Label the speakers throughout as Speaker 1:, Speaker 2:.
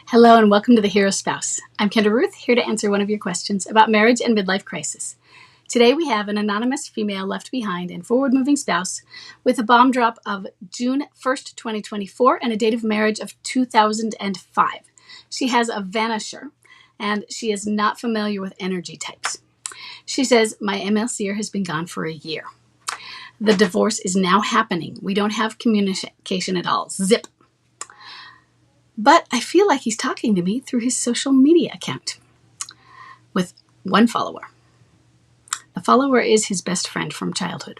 Speaker 1: Hello and welcome to The Hero Spouse. I'm Kendra Ruth, here to answer one of your questions about marriage and midlife crisis. Today we have an anonymous female left behind and forward-moving spouse with a bomb drop of June 1st, 2024 and a date of marriage of 2005. She has a MLCer and she is not familiar with energy types. She says, my MLCer has been gone for a year. The divorce is now happening. We don't have communication at all. Zip. But I feel like he's talking to me through his social media account with one follower. The follower is his best friend from childhood.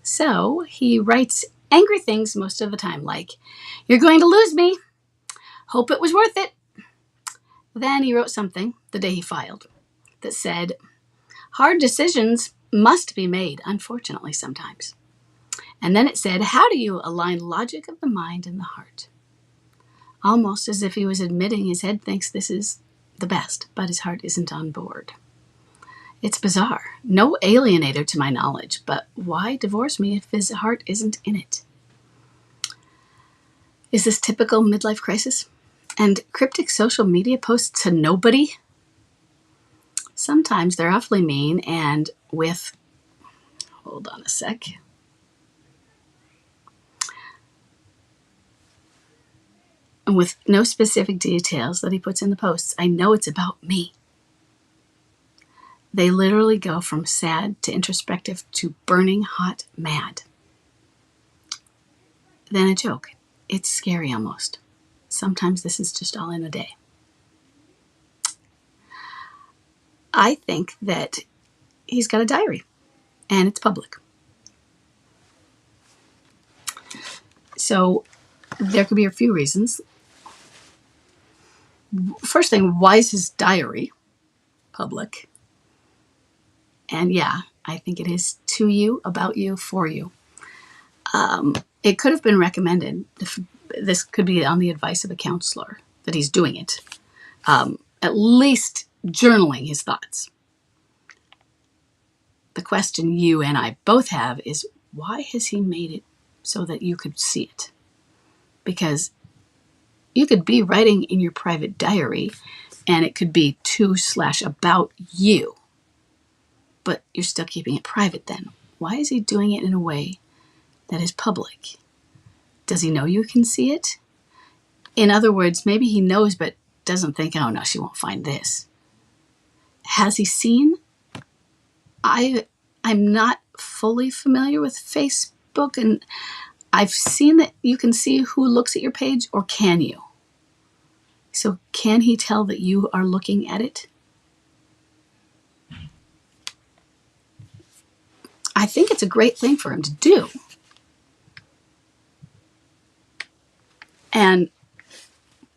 Speaker 1: So he writes angry things most of the time, like, "You're going to lose me. Hope it was worth it." Then he wrote something the day he filed that said, "Hard decisions must be made, unfortunately, sometimes." And then it said, "How do you align logic of the mind and the heart?" Almost as if he was admitting his head thinks this is the best, but his heart isn't on board. It's bizarre. No alienator to my knowledge, but why divorce me if his heart isn't in it? Is this typical midlife crisis? And cryptic social media posts to nobody? Sometimes they're awfully mean and with, hold on a sec. And with no specific details that he puts in the posts. I know it's about me. They literally go from sad to introspective to burning hot mad. Then a joke. It's scary almost. Sometimes this is just all in a day. I think that he's got a diary and it's public. So there could be a few reasons. First thing, why is his diary public? And yeah, I think it is to you, about you, for you. It could have been recommended. This could be on the advice of a counselor that he's doing it. At least journaling his thoughts. The question you and I both have is, why has he made it so that you could see it? Because you could be writing in your private diary and it could be to/about you, but you're still keeping it private then. Why is he doing it in a way that is public? Does he know you can see it? In other words, maybe he knows but doesn't think, oh no, she won't find this. Has he seen? I'm not fully familiar with Facebook, and I've seen that you can see who looks at your page, or can you? So can he tell that you are looking at it? I think it's a great thing for him to do.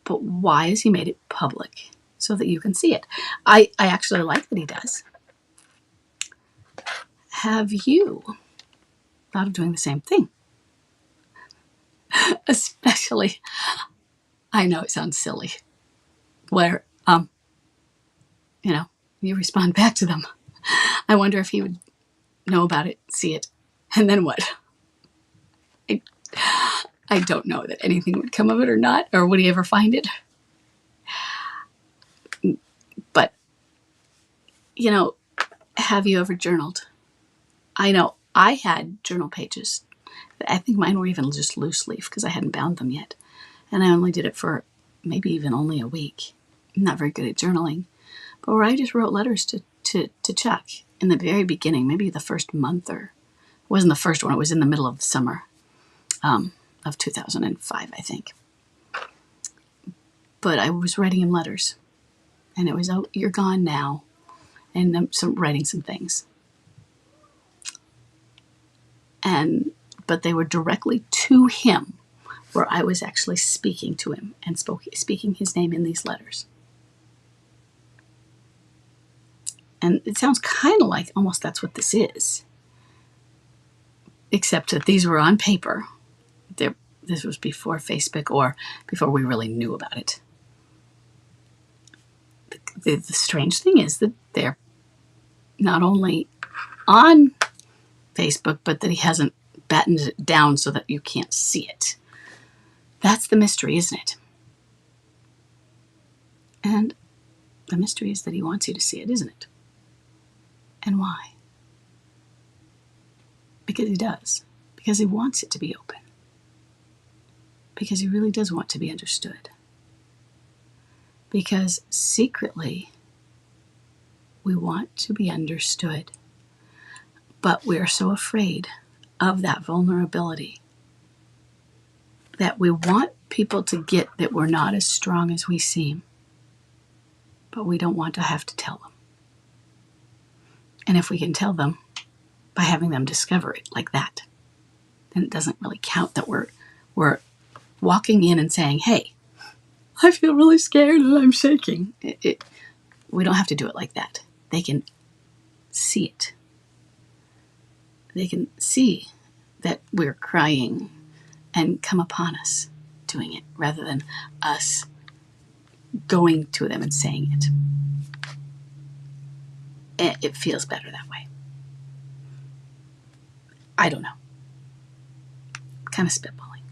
Speaker 1: But why has he made it public so that you can see it? I actually like that he does. Have you thought of doing the same thing? Especially, I know it sounds silly, where, you respond back to them. I wonder if he would know about it, see it, and then what? I don't know that anything would come of it or not, or would he ever find it? But, have you ever journaled? I know I had journal pages. I think mine were even just loose leaf because I hadn't bound them yet. And I only did it for maybe even only a week. I'm not very good at journaling. But where I just wrote letters to Chuck in the very beginning, maybe the first month, or it wasn't the first one, it was in the middle of the summer of 2005, I think. But I was writing him letters. And it was, oh, you're gone now. And I'm writing some things. But they were directly to him, where I was actually speaking to him and speaking his name in these letters. And it sounds kind of like almost that's what this is. Except that these were on paper. This was before Facebook, or before we really knew about it. The strange thing is that they're not only on Facebook, but that he hasn't battened it down so that you can't see it. That's the mystery, isn't it? The mystery is that he wants you to see it, isn't it? And why? Because he does. Because he wants it to be open. Because he really does want to be understood. Because secretly, we want to be understood. But we are so afraid of that vulnerability that we want people to get that we're not as strong as we seem. But we don't want to have to tell them. And if we can tell them by having them discover it like that, then it doesn't really count that we're walking in and saying, hey, I feel really scared and I'm shaking. We don't have to do it like that. They can see it. They can see that we're crying and come upon us doing it rather than us going to them and saying it. It feels better that way. I don't know. Kind of spitballing.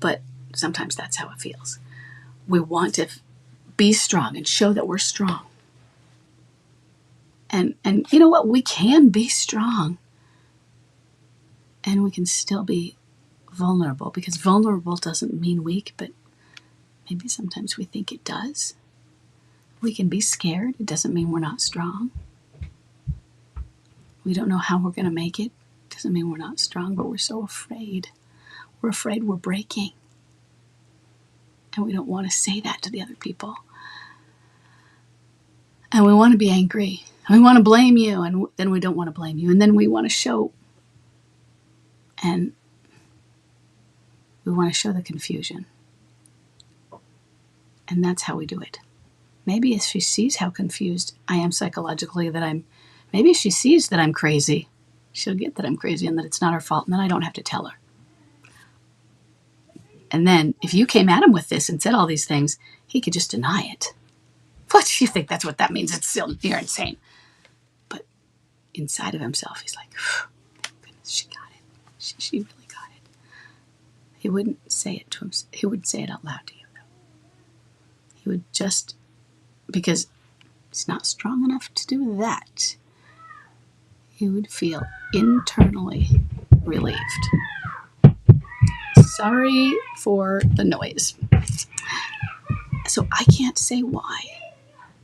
Speaker 1: But sometimes that's how it feels. We want to be strong and show that we're strong. And you know what? We can be strong. And we can still be vulnerable, because vulnerable doesn't mean weak, but maybe sometimes we think it does. We can be scared. It doesn't mean we're not strong. We don't know how we're going to make it. It doesn't mean we're not strong, but we're so afraid. We're afraid we're breaking. And we don't want to say that to the other people. And we want to be angry. And we want to blame you. And then we don't want to blame you. And then we want to show. And we want to show the confusion. And that's how we do it. Maybe if she sees how confused I am psychologically, maybe if she sees that I'm crazy, she'll get that I'm crazy and that it's not her fault, and then I don't have to tell her. And then if you came at him with this and said all these things, he could just deny it. What do you think that's what that means? It's still, you're insane. But inside of himself, he's like, thank goodness she got it. She really got it. He wouldn't say it to him. He wouldn't say it out loud to you, though. He would just, because he's not strong enough to do that, he would feel internally relieved. Sorry for the noise. So I can't say why,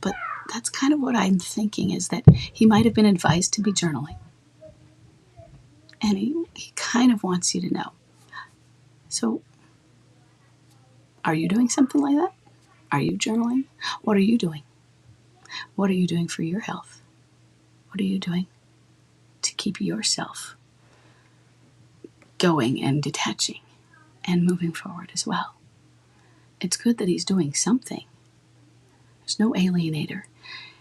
Speaker 1: but that's kind of what I'm thinking, is that he might have been advised to be journaling. And he kind of wants you to know. So, are you doing something like that? Are you journaling? What are you doing? What are you doing for your health? What are you doing to keep yourself going and detaching and moving forward as well? It's good that he's doing something. There's no alienator.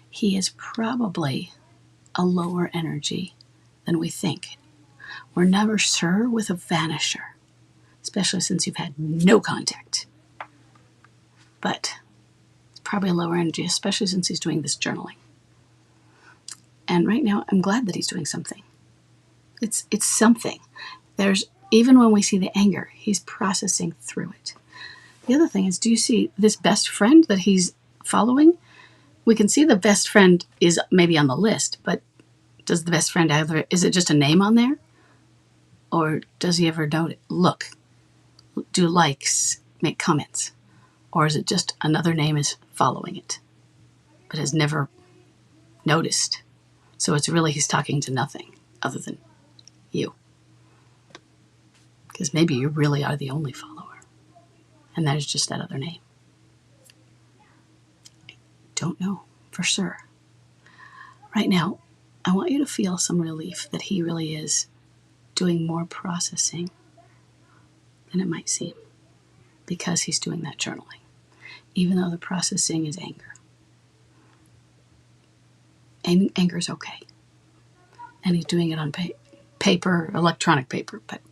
Speaker 1: He is probably a lower energy than we think. We're never sure with a vanisher, especially since you've had no contact. But it's probably a lower energy, especially since he's doing this journaling. And right now, I'm glad that he's doing something. It's something. Even when we see the anger, he's processing through it. The other thing is, do you see this best friend that he's following? We can see the best friend is maybe on the list, but does the best friend is it just a name on there? Or does he ever look, do likes, make comments? Or is it just another name is following it, but has never noticed? So it's really he's talking to nothing other than you. Because maybe you really are the only follower. And that is just that other name. I don't know for sure. Right now, I want you to feel some relief that he really is doing more processing than it might seem, because he's doing that journaling, even though the processing is anger. And anger is okay. And he's doing it on paper, electronic paper, but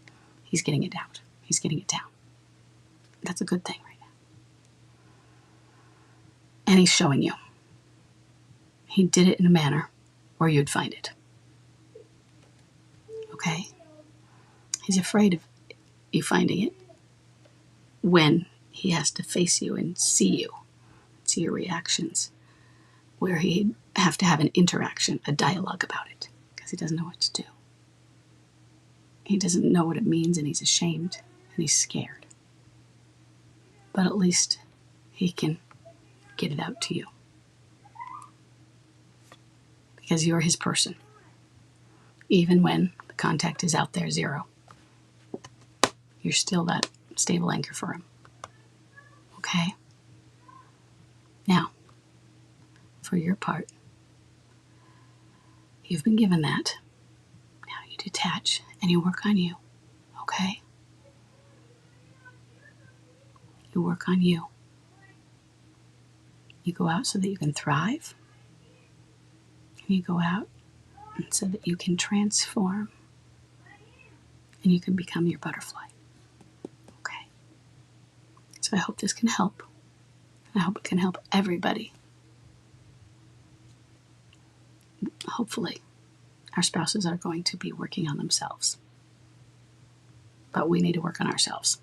Speaker 1: he's getting it out. He's getting it down. That's a good thing right now. And he's showing you. He did it in a manner where you'd find it. Okay? He's afraid of you finding it when he has to face you and see your reactions. where he'd have to have an interaction, a dialogue about it, because he doesn't know what to do. He doesn't know what it means, and he's ashamed, and he's scared. But at least he can get it out to you, because you're his person, even when the contact is out there 0. You're still that stable anchor for him. Okay? Now, for your part, you've been given that. Now you detach and you work on you. Okay? You work on you. You go out so that you can thrive. And you go out so that you can transform. And you can become your butterfly. Okay? So I hope this can help. I hope it can help everybody. Hopefully, our spouses are going to be working on themselves. But we need to work on ourselves.